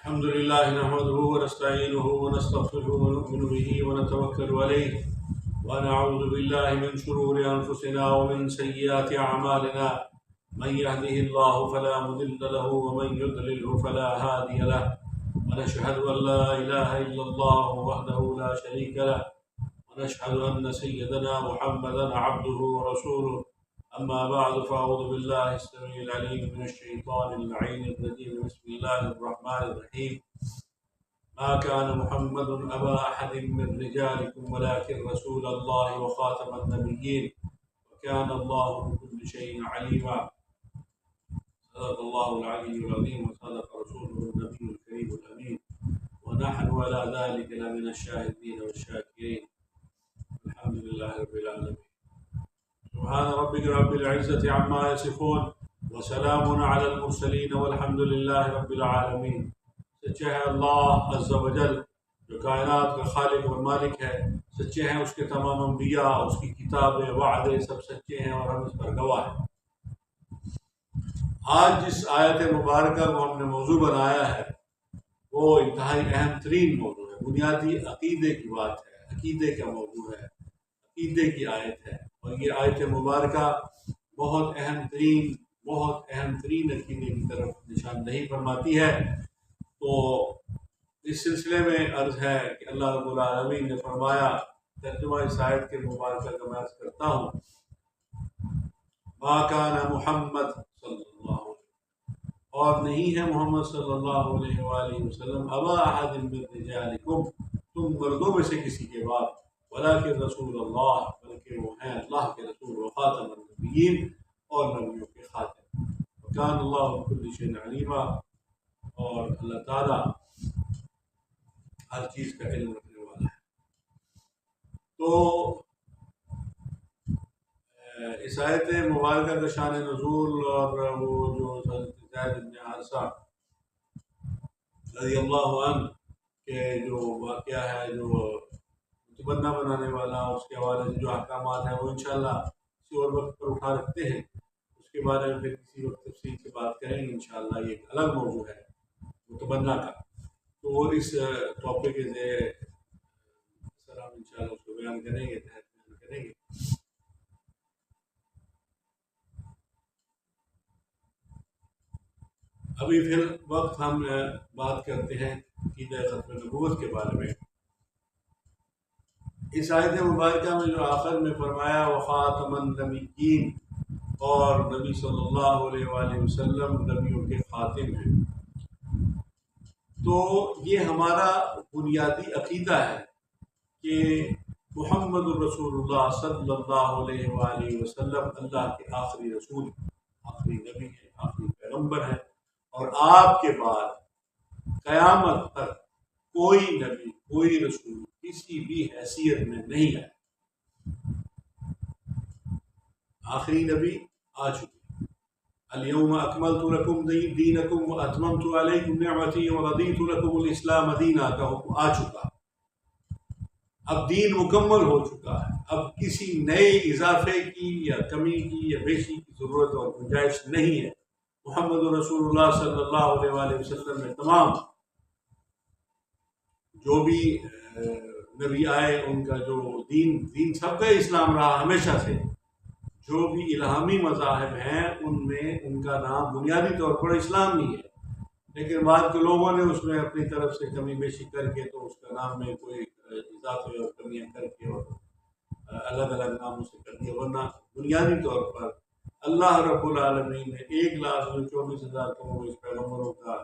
الحمد لله نحمده ونستعينه ونستغفره ونؤمن به ونتوكل عليه ونعوذ بالله من شرور أنفسنا ومن سيئات أعمالنا من يهده الله فلا مضل له ومن يضلله فلا هادي له ونشهد أن لا إله إلا الله وحده لا شريك له ونشهد أن سيدنا محمدا عبده ورسوله أما بعد فأعوذ بالله السميع العليم من الشيطان اللعين الرجيم بسم الله الرحمن الرحيم ما كان محمد أبا أحد من رجالكم ولكن رسول الله وخاتم النبيين وكان الله بكل شيء عليما صدق الله العلي العظيم وصدق رسوله النبي الكريم الأمين ونحن على ذلك لمن الشاهدين والشاكرين الحمد لله رب العالمين سبحان ربك رب العزة عما يصفون وسلام على المرسلين والحمد لله رب العالمين. سچے ہے اللہ عز و جل جو کائنات کا خالق و مالک ہے، سچے ہیں اس کے تمام انبیاء، اس کی کتابیں، وعدے سب سچے ہیں اور ہم اس پر گواہ ہیں. آج جس آیت مبارکہ کو ہم نے موضوع بنایا ہے وہ انتہائی اہم ترین موضوع ہے، بنیادی عقیدے کی بات ہے، عقیدے کا موضوع ہے، عقیدے کی آیت ہے. اور یہ آیت مبارکہ بہت اہم ترین عقیدے کی طرف نشاندہی فرماتی ہے. تو اس سلسلے میں عرض ہے کہ اللہ رب العالمین نے فرمایا، ترجمہ اس آیت کے مبارکہ کا میں عرض کرتا ہوں، ما کان محمد صلی اللہ علیہ وسلم، اور نہیں ہے محمد صلی اللہ علیہ وآلہ وسلم، ابا احد من رجالکم، تم مردوں میں سے کسی کے باپ، ولکن رسول اللہ، بلکہ وہ ہیں اللہ کے رسول، وخاتم النبیین، اور نبیوں کے خاتم، وکان اللہ بکل شیء علیما، اور اللہ تعالیٰ ہر چیز کا علم رکھنے والا ہے. تو اس آیت مبارکہ کا شان نزول اور وہ جو حضرت زید بن حارثہ رضی اللہ عنہ کے جو واقعہ ہے، جو متبنہ بنانے والا، اس کے حوالے سے جو احکامات ہیں وہ انشاءاللہ کسی اور وقت پر اٹھا رکھتے ہیں. اس کے بارے میں پھر کسی وقت تفصیل سے بات کریں گے انشاءاللہ. یہ ایک الگ موضوع ہے متبنہ کا. تو اس ٹاپک کے سر ہم انشاءاللہ اس کو بیان کریں گے، تحت بیان کریں گے. ابھی فی الوقت ہم بات کرتے ہیں عقیدہ ختم نبوت کے بارے میں. اس آیت مبارکہ میں جو آخر میں فرمایا وخاتم النبیین، اور نبی صلی اللہ علیہ وآلہ وسلم نبیوں کے خاتم ہیں، تو یہ ہمارا بنیادی عقیدہ ہے کہ محمد الرسول اللہ صلی اللہ علیہ وآلہ وسلم اللہ کے آخری رسول، آخری نبی ہیں، آخری پیغمبر ہیں، اور آپ کے بعد قیامت تک کوئی نبی، کوئی رسول کسی بھی حیثیت میں نہیں ہے. آخری نبی آ چکے. الیوم اکملت لکم دینکم واتممت علیکم نعمتی ورضیت لکم الاسلام دینا کا حکم آ چکا. اب دین مکمل ہو چکا ہے. اب کسی نئے اضافے کی یا کمی کی یا بیشی کی ضرورت اور گنجائش نہیں ہے. محمد رسول اللہ صلی اللہ علیہ وآلہ وسلم نے تمام جو بھی نبی آئے ان کا جو دین سب کا اسلام رہا ہمیشہ سے. جو بھی الہامی مذاہب ہیں ان میں ان کا نام بنیادی طور پر اسلام ہی ہے، لیکن بعد کے لوگوں نے اس میں اپنی طرف سے کمی بیشی کر کے تو اس کا نام میں کوئی اضافے اور کمیاں کر کے اور الگ الگ ناموں سے کر دیا. ورنہ بنیادی طور پر اللہ رب العالمین نے 1,24,000 کم اس پیغمبروں کا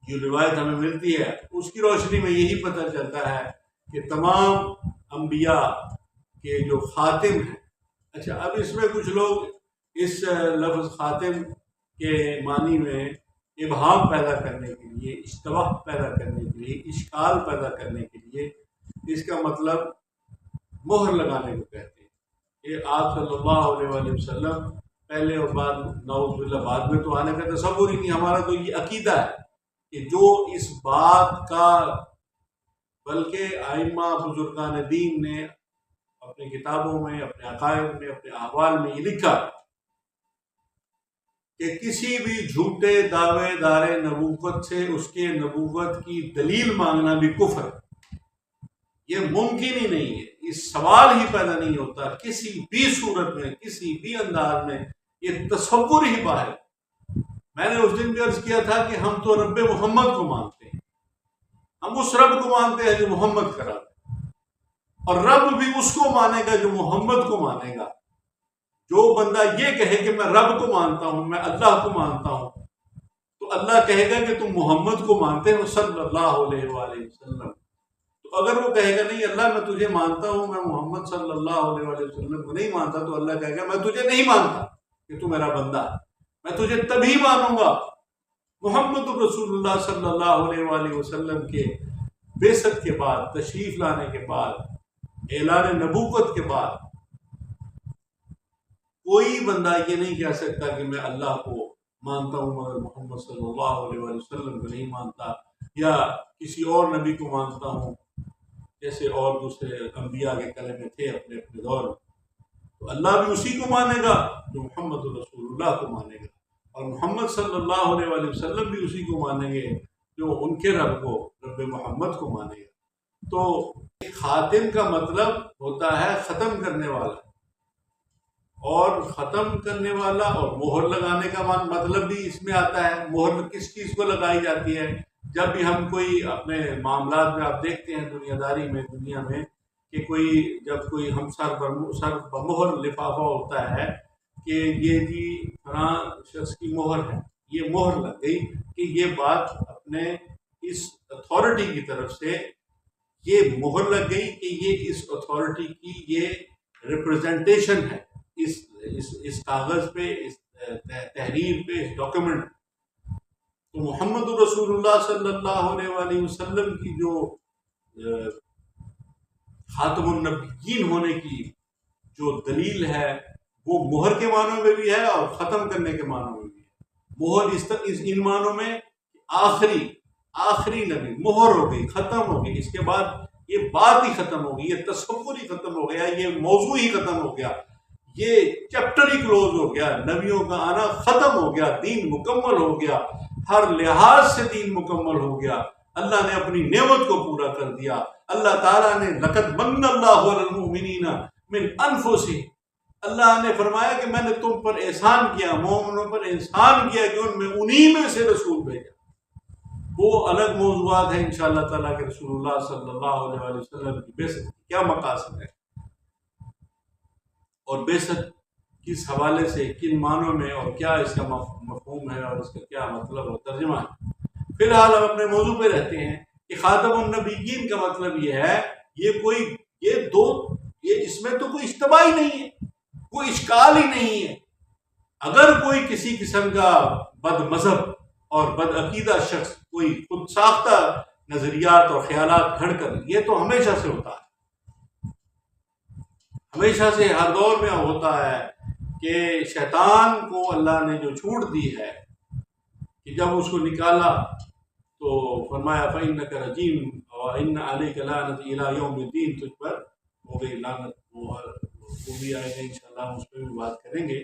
جو روایت ہمیں ملتی ہے اس کی روشنی میں یہی پتہ چلتا ہے کہ تمام انبیاء کے جو خاتم ہیں. اچھا، اب اس میں کچھ لوگ اس لفظ خاتم کے معنی میں ابہام پیدا کرنے کے لیے، اشتباہ پیدا کرنے کے لیے، اشکال پیدا کرنے کے لیے اس کا مطلب مہر لگانے کو کہتے ہیں کہ آپ صلی اللہ علیہ وآلہ وسلم پہلے اور بعد، نعوذ باللہ بعد میں تو آنے کا تصور ہی نہیں. ہمارا تو یہ عقیدہ ہے کہ جو اس بات کا، بلکہ ائمہ بزرگان دین نے اپنی کتابوں میں، اپنے عقائد میں، اپنے احوال میں یہ لکھا کہ کسی بھی جھوٹے دعوے دار نبوت سے اس کے نبوت کی دلیل مانگنا بھی کفر ہے۔ یہ ممکن ہی نہیں ہے، اس سوال ہی پیدا نہیں ہوتا کسی بھی صورت میں، کسی بھی انداز میں، یہ تصور ہی باہر ہے۔ میں نے اس دن بھی عرض کیا تھا کہ ہم تو رب محمد کو مانتے ہیں، ہم اس رب کو مانتے ہیں جو محمد کرا ہے، اور رب بھی اس کو مانے گا جو محمد کو مانے گا۔ جو بندہ یہ کہے کہ میں رب کو مانتا ہوں، میں اللہ کو مانتا ہوں، تو اللہ کہے گا کہ تم محمد کو مانتے ہو صلی اللہ علیہ وآلہ وسلم۔ تو اگر وہ کہے گا نہیں اللہ میں تجھے مانتا ہوں، میں محمد صلی اللہ علیہ وآلہ وسلم کو نہیں مانتا، تو اللہ کہے گا میں تجھے نہیں مانتا کہ تو میرا بندہ ہے، میں تجھے تبھی مانوں گا محمد رسول اللہ صلی اللہ علیہ وآلہ وسلم کے بعثت کے بعد، تشریف لانے کے بعد، اعلان نبوت کے بعد۔ کوئی بندہ یہ نہیں کہہ سکتا کہ میں اللہ کو مانتا ہوں مگر محمد صلی اللہ علیہ وآلہ وسلم کو نہیں مانتا، یا کسی اور نبی کو مانتا ہوں جیسے اور دوسرے انبیاء کے کلمے تھے اپنے اپنے دور میں۔ تو اللہ بھی اسی کو مانے گا جو محمد رسول اللہ کو مانے گا، اور محمد صلی اللہ علیہ وآلہ وسلم بھی اسی کو مانیں گے جو ان کے رب کو، رب محمد کو مانے گا۔ تو خاتم کا مطلب ہوتا ہے ختم کرنے والا، اور ختم کرنے والا اور مہر لگانے کا مطلب بھی اس میں آتا ہے۔ مہر کس چیز کو لگائی جاتی ہے؟ جب بھی ہم کوئی اپنے معاملات میں آپ دیکھتے ہیں دنیا داری میں، دنیا میں، کہ جب کوئی ہم سر بمہر لفافہ ہوتا ہے کہ یہ جی فلاں شخص کی مہر ہے، یہ مہر لگ گئی کہ یہ بات اپنے اس اتھارٹی کی طرف سے یہ مہر لگ گئی کہ یہ اس اتھارٹی کی یہ ریپرزنٹیشن ہے اس کاغذ پہ، اس تحریر پہ، اس ڈاکیومنٹ۔ تو محمد رسول اللہ صلی اللہ علیہ وآلہ وسلم کی جو خاتم النبیین ہونے کی جو دلیل ہے وہ مہر کے معنوں میں بھی ہے اور ختم کرنے کے معنوں میں بھی ہے۔ مہر ان معنوں میں آخری نبی، مہر ہو گئی، ختم ہو گئی، اس کے بعد یہ بات ہی ختم ہو گئی، یہ تصور ہی ختم ہو گیا، یہ موضوع ہی ختم ہو گیا، یہ چیپٹر ہی کلوز ہو گیا، نبیوں کا آنا ختم ہو گیا، دین مکمل ہو گیا، ہر لحاظ سے دین مکمل ہو گیا۔ اللہ نے اپنی نعمت کو پورا کر دیا۔ اللہ تعالیٰ نے لقد من اللہ علی المؤمنین من انفسہم، اللہ نے فرمایا کہ میں نے تم پر احسان کیا، مومنوں پر احسان کیا کہ ان میں انہی میں سے رسول بھیجا۔ وہ الگ موضوعات ہیں انشاءاللہ تعالیٰ کہ رسول اللہ صلی اللہ علیہ وآلہ وسلم کی بعثت کیا مقاصد ہے، اور بعثت کس حوالے سے، کن معنوں میں، اور کیا اس کا مفہوم ہے اور اس کا کیا مطلب اور ترجمہ ہے۔ فی الحال ہم اپنے موضوع پہ رہتے ہیں کہ خاتم النبیین کا مطلب یہ ہے، یہ اس میں تو کوئی اشتباہ ہی نہیں ہے، کوئی اشکال ہی نہیں ہے۔ اگر کوئی کسی قسم کا بد مذہب اور بد عقیدہ شخص کوئی خود ساختہ نظریات اور خیالات گھڑ کر، یہ تو ہمیشہ سے ہوتا ہے، ہمیشہ سے ہر دور میں ہوتا ہے کہ شیطان کو اللہ نے جو چھوٹ دی ہے کہ جب اس کو نکالا تو فرمایا فَإِنَّكَ رَجِيمٌ وَإِنَّ عَلَيْكَ لَعْنَتِي إِلَىٰ يَوْمِ الدِّينِ، تجھ پر ہو گئی لعنت۔ وہ بھی آئے گا انشاءاللہ، ہم اس پہ بھی بات کریں گے۔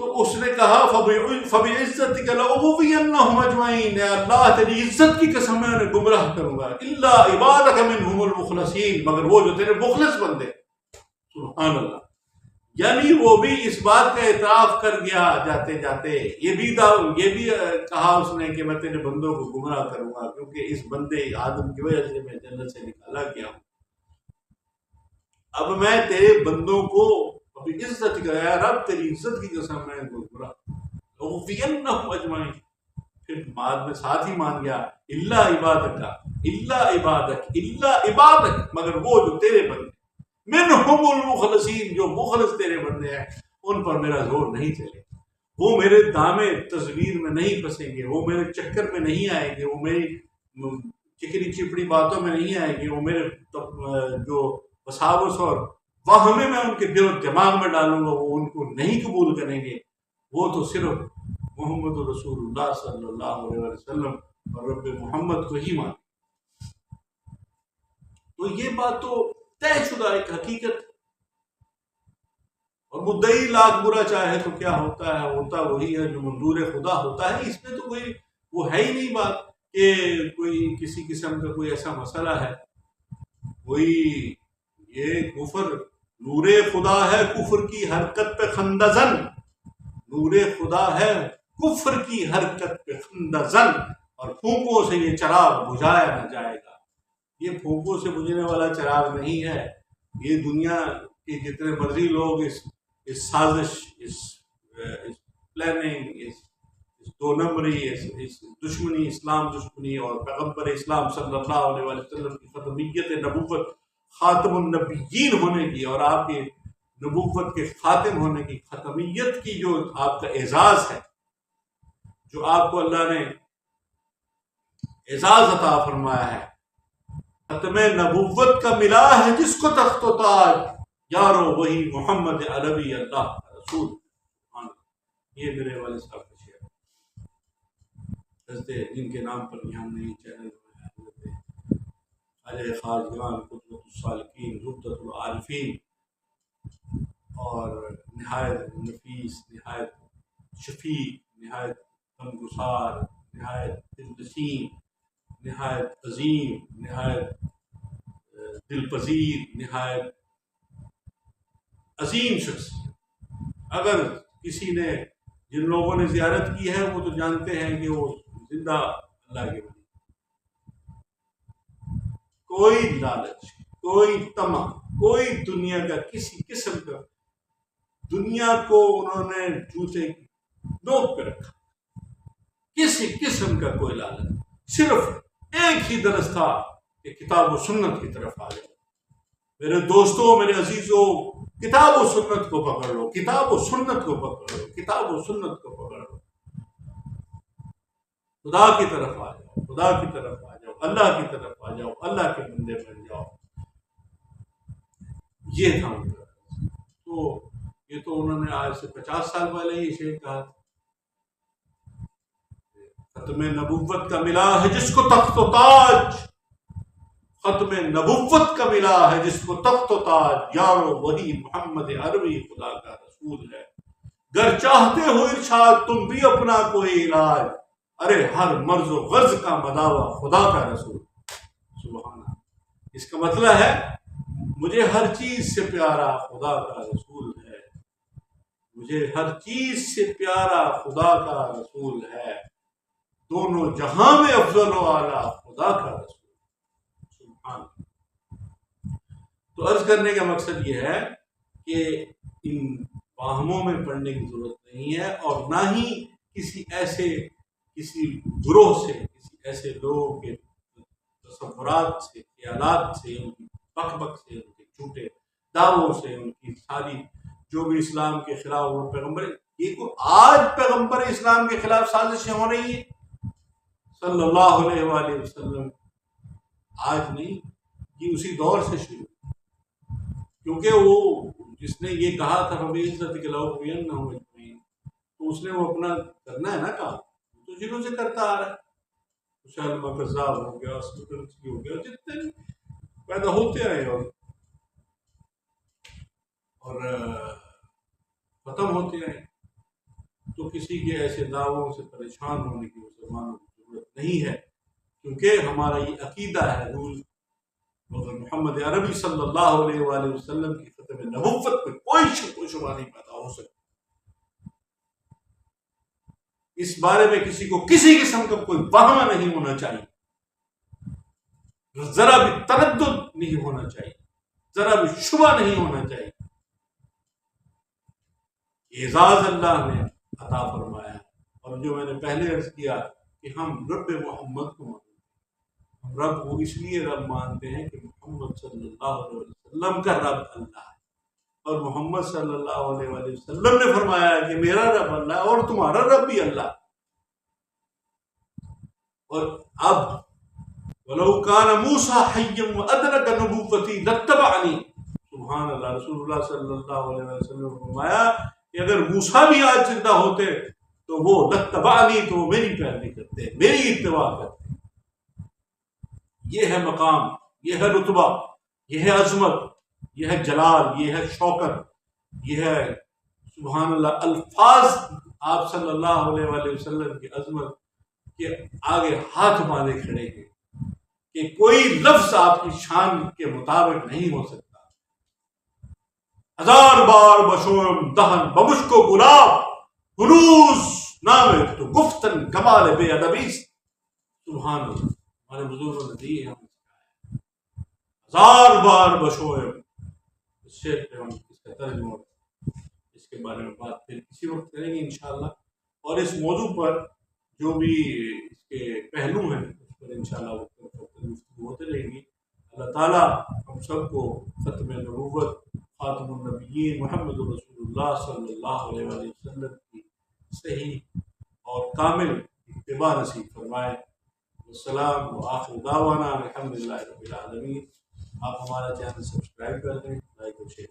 تو اس نے کہا فَبِعِزَّتِكَ لَأُغْوِيَنَّهُمْ أَجْمَعِينَ، اے اللہ تیری عزت کی قسم میں انہیں گمراہ کروں گا، إِلَّا عِبَادَكَ مِنْهُمُ الْمُخْلَصِينَ، مگر وہ جو تیرے مخلص بندے۔ سبحان اللہ، یعنی وہ بھی اس بات کا اعتراف کر گیا جاتے جاتے، یہ بھی کہا اس نے کہ میں تیرے بندوں کو گمراہ کروں گا کیونکہ اس بندے آدم کی وجہ سے میں جنت سے نکالا گیا ہوں، اب میں تیرے بندوں کو ابھی عزت کرایا، رب تیری عزت کی قسم میں گمراہ لأغوینہم اجمعین۔ پھر بعد میں ساتھ ہی مان گیا الا عبادک، الا عبادک، الا عبادک، مگر وہ جو تیرے بندے، منہم المخلصین، جو مخلص تیرے بندے ہیں، ان پر میرا زور نہیں چلے، وہ میرے دامے تصویر میں نہیں پھنسیں گے، وہ میرے چکر میں نہیں آئیں گے، وہ میری چکری چپڑی باتوں میں نہیں آئیں گے، وہ میرے جو وساوس اور وہمیں میں ان کے دل و دماغ میں ڈالوں گا وہ ان کو نہیں قبول کریں گے، وہ تو صرف محمد رسول اللہ صلی اللہ علیہ وسلم اور رب محمد کو ہی مانے۔ تو یہ بات تو طے شدہ ایک حقیقت، اور مدعی لاکھ برا چاہے تو کیا ہوتا ہے، ہوتا وہی ہے جو منظور خدا ہوتا ہے۔ اس میں تو کوئی وہ ہے ہی نہیں بات کہ کوئی کسی قسم کا کوئی ایسا مسئلہ ہے۔ کوئی یہ کفر نور خدا ہے کفر کی حرکت پہ خندزن، نور خدا ہے کفر کی حرکت پہ خندزن، اور پھونکوں سے یہ چراغ بجھایا نہ جائے گا۔ یہ پھونکوں سے بجھنے والا چراغ نہیں ہے۔ یہ دنیا کے جتنے مرضی لوگ اس سازش، اس پلاننگ، اس دو نمبری، اس دشمنی، اسلام دشمنی اور پیغمبر اسلام صلی اللہ علیہ وسلم کی ختمیت نبوت، خاتم النبیین ہونے کی، اور آپ کے نبوت کے خاتم ہونے کی، ختمیت کی جو آپ کا اعزاز ہے، جو آپ کو اللہ نے اعزاز عطا فرمایا ہے، ختم نبوت کا ملا ہے جس کو تخت و تاج، یارو وہی محمد عربی اللہ کا رسول۔ یہ میرے والد صاحب کا شعر ہے، جن کے نام پر بھی ہم نے یہ چینل بنایا، خواجہ خواجگان قدوۃ السالکین زبدۃ العارفین، اور نہایت نفیس، نہایت شفیق، نہایت غمگسار، نہایت دلنشین، نہایت عظیم، نہایت دل پذیر، نہایت عظیم شخص۔ اگر کسی نے، جن لوگوں نے زیارت کی ہے وہ تو جانتے ہیں کہ وہ زندہ اللہ کے ولی، کوئی لالچ، کوئی طمع، کوئی دنیا کا کسی قسم کا، دنیا کو انہوں نے جوتے کی نوک پہ رکھا، کسی قسم کا کوئی لالچ، صرف ایک ہی درس تھا کہ کتاب و سنت کی طرف آ جاؤ۔ میرے دوستوں، میرے عزیزوں، کتاب و سنت کو پکڑ لو، کتاب و سنت کو پکڑ لو، کتاب و سنت کو پکڑ لو، خدا کی طرف آ جاؤ، خدا کی طرف آ جاؤ، اللہ کی طرف آ جاؤ، اللہ کے بندے بن جاؤ۔ یہ تھا ان کا۔ تو یہ تو انہوں نے آج سے 50 سال پہلے یہ شعر کہا تھا، ختم نبوت کا ملا ہے جس کو تخت و تاج، ختم نبوت کا ملا ہے جس کو تخت و تاج، یارو وہی محمد عربی خدا کا رسول ہے۔ گر چاہتے ہو ارشاد تم بھی اپنا کوئی علاج، ارے ہر مرض و غرض کا مداوا خدا کا رسول۔ سبحان اللہ۔ اس کا مطلب ہے مجھے ہر چیز سے پیارا خدا کا رسول ہے، مجھے ہر چیز سے پیارا خدا کا رسول ہے، دونوں جہاں میں افضل و اعلیٰ خدا کا رسول۔ تو عرض کرنے کا مقصد یہ ہے کہ ان واہموں میں پڑھنے کی ضرورت نہیں ہے، اور نہ ہی کسی گروہ سے، کسی ایسے لوگوں کے تصورات سے، خیالات سے، ان کی بک بک سے، ان کے جھوٹے دعووں سے، ان کی ساری جو بھی اسلام کے خلاف وہ پیغمبر، یہ کو آج پیغمبر اسلام کے خلاف سازشیں ہو رہی ہیں صلی اللہ علیہ وآلہ وسلم، آج نہیں، یہ اسی دور سے شروع، کیونکہ وہ جس نے یہ کہا تھا فَبِعِزَّتِكَ لَأُغْوِيَنَّهُمْ أَجْمَعِينَ، تو اس نے وہ اپنا کرنا ہے نا کام، تو جنہوں سے کرتا آ رہا ہے، مسلمہ کذاب ہو گیا، اسمکنسی ہو گیا، جتنے پیدا ہوتے رہے اور ختم ہوتے رہے، تو کسی کے ایسے دعووں سے پریشان ہونے کی مسلمانوں کی ضرورت نہیں ہے، کیونکہ ہمارا یہ عقیدہ ہے، رول مگر محمد عربی صلی اللہ علیہ وآلہ وسلم کی ختم نبوت پہ کوئی شک و شبہ نہیں پیدا ہو سکتا۔ اس بارے میں کسی کو کسی قسم کا کوئی وہم نہیں ہونا چاہیے، ذرا بھی تردد نہیں ہونا چاہیے، ذرا بھی شبہ نہیں ہونا چاہیے۔ اعزاز اللہ نے عطا فرمایا ہے، اور جو میں نے پہلے عرض کیا کہ ہم رب محمد کو مانتے ہیں، ہم رب کو اس لیے رب مانتے ہیں کہ محمد صلی اللہ علیہ وسلم کا رب اللہ ہے، اور محمد صلی اللہ علیہ وسلم نے فرمایا ہے کہ میرا رب اللہ ہے اور تمہارا رب بھی اللہ۔ اور اب وَلَوْ كَانَ مُوسَىٰ حَيًّا وَأَدْرَكَ نُبُوَّتِي لَاتَّبَعَنِي، سبحان اللہ، رسول اللہ صلی اللہ علیہ وسلم نے فرمایا کہ اگر موسیٰ بھی آج زندہ ہوتے تو وہ لَاتَّبَعَنِی، تو وہ میری پیروی کرتے، میری اتباع کرتے۔ یہ ہے مقام، یہ ہے رتبہ، یہ ہے عظمت، یہ ہے جلال، یہ ہے شوکت، یہ ہے سبحان اللہ، الفاظ آپ صلی اللہ علیہ وآلہ وسلم کی عظمت کے آگے ہاتھ باندھے کھڑے ہیں کہ کوئی لفظ آپ کی شان کے مطابق نہیں ہو سکتا۔ ہزار بار بشوم دہن بمشک و گلاب، ہنوز نام تو گفتن کمال بے ادبی۔ سبحان اللہ، ہمارے بزرگوں نے دی ہے ہمیں، ہزار بار بشوم۔ اس شعر پہ ہم اس کا ترجمہ اس کے بارے میں بات پھر کسی وقت کریں گے انشاءاللہ، اور اس موضوع پر جو بھی اس کے پہلو ہیں اس پر انشاءاللہ گفتگو ہوتے رہیں گی۔ اللہ تعالیٰ ہم سب کو ختم نبوت خاتم النبیین محمد رسول اللہ صلی اللہ علیہ وآلہ وسلم کی صحیح اور کامل اتباع نصیب فرمائے۔ والسلام وآخر دعوانا الحمدللہ رب العالمین۔ آپ ہمارا چینل سبسکرائب کر دیں، لائک اور شیئر